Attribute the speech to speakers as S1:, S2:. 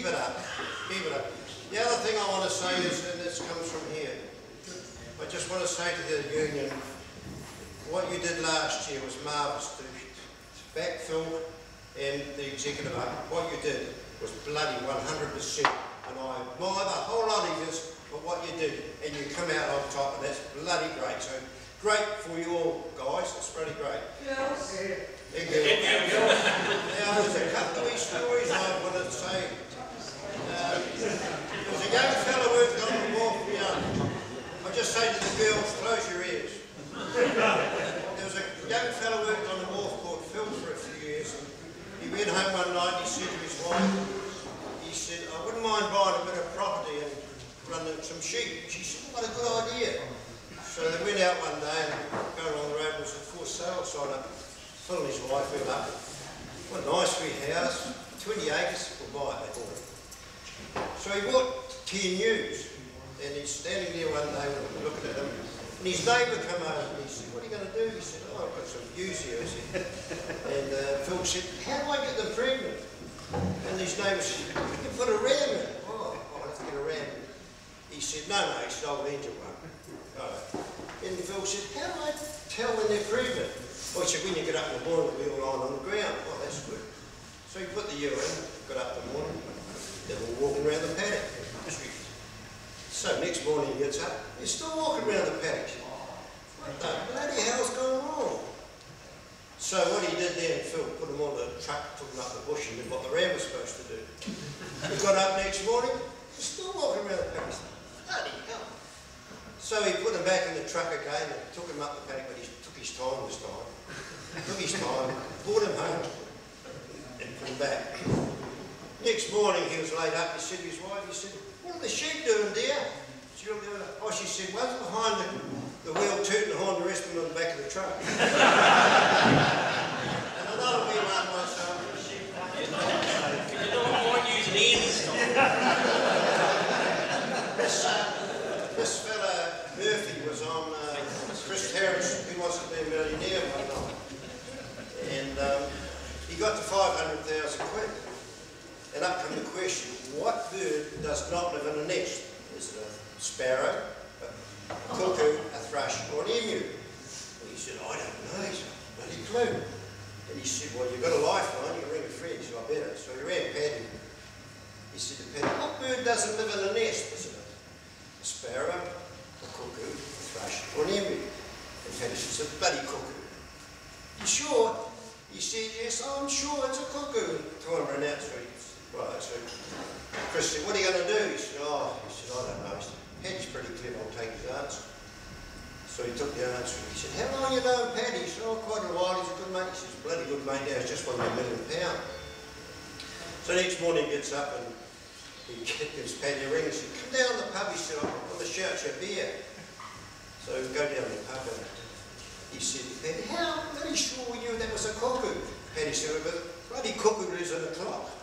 S1: Keep it up. Keep it up. The other thing I want to say is, and this comes from here, I just want to say to the union, what you did last year was marvellous. To back Phil and the executive up, what you did was bloody 100%. And I admire the whole lot of you for what you did. And you come out on top, and that's bloody great. So great for you all, guys. It's really great.
S2: Yes.
S1: Thank you. Now, there's a couple of these stories I want to say. There was a young fellow working on the wharf. I'll just say to the girls, close your ears. There was a young fellow working on the wharf called Phil for a few years. And he went home one night and he said to his wife, he said, I wouldn't mind buying a bit of property and running some sheep. She said, what a good idea. So they went out one day and going along the road, was a for sale sign up. Phil and his wife went up. What a nice wee house, 20 acres, we'll buy it, they bought it. So he bought 10 ewes, and he's standing there one day looking at them, and his neighbour come over and he said, what are you going to do? He said, oh, I've got some ewes here. And Phil said, how do I get them pregnant? And his neighbour said, you put a ram in. Oh, I'll have to get a ram. He said, no, he said, I'll lend you one. Right. And Phil said, how do I tell when they're pregnant? Oh, he said, when you get up in the morning, they'll be all lying on the ground. Oh, that's good. So he put the ewe in, got up in the morning, they were walking around the paddock. So next morning he gets up, he's still walking around the paddock. What the bloody hell's going on? So what he did then, Phil put him on the truck, took him up the bush and did what the ram was supposed to do. He got up next morning, he's still walking around the paddock. Bloody hell. So he put him back in the truck again and took him up the paddock, but he took his time this time. Took his time, brought him home and put him back. Next morning he was laid up, he said to his wife, he said, what are the sheep doing, dear? Oh, she said, one's behind the wheel tooting the horn, the rest of them on the back of the truck. And another wee one was sheep.
S3: You don't want using ears.
S1: This fella Murphy was on Chris Harris, who wants to be a millionaire one night. And he got to 500,000 quid. And up come the question, what bird does not live in a nest? Is it a sparrow, a cuckoo, a thrush, or an emu? Well, he said, I don't know. He said, bloody clue. And he said, well, you've got a lifeline, you can ring a friend. He said, I better. So he rang Paddy. He said to Paddy, what bird doesn't live in a nest? Is it a sparrow, a cuckoo, a thrush, or an emu? And Paddy said, it's a bloody cuckoo. You sure? He said, yes, I'm sure it's a cuckoo. Time ran out, so right, so Chris said, what are you going to do? He said, I don't know. He said, Paddy's pretty clever, I'll take his answer. So he took the answer. He said, how long you known Paddy? He said, oh, quite a while. He's a good mate. He said, he's a bloody good mate now. He's just won £1 million. So next morning he gets up and he gives Paddy a ring. He said, come down to the pub. He said, I want to shout you a beer. So we go down to the pub and he said to Paddy, how bloody sure were you that was a cuckoo? Paddy said, well, bloody cuckoo lives in a clock.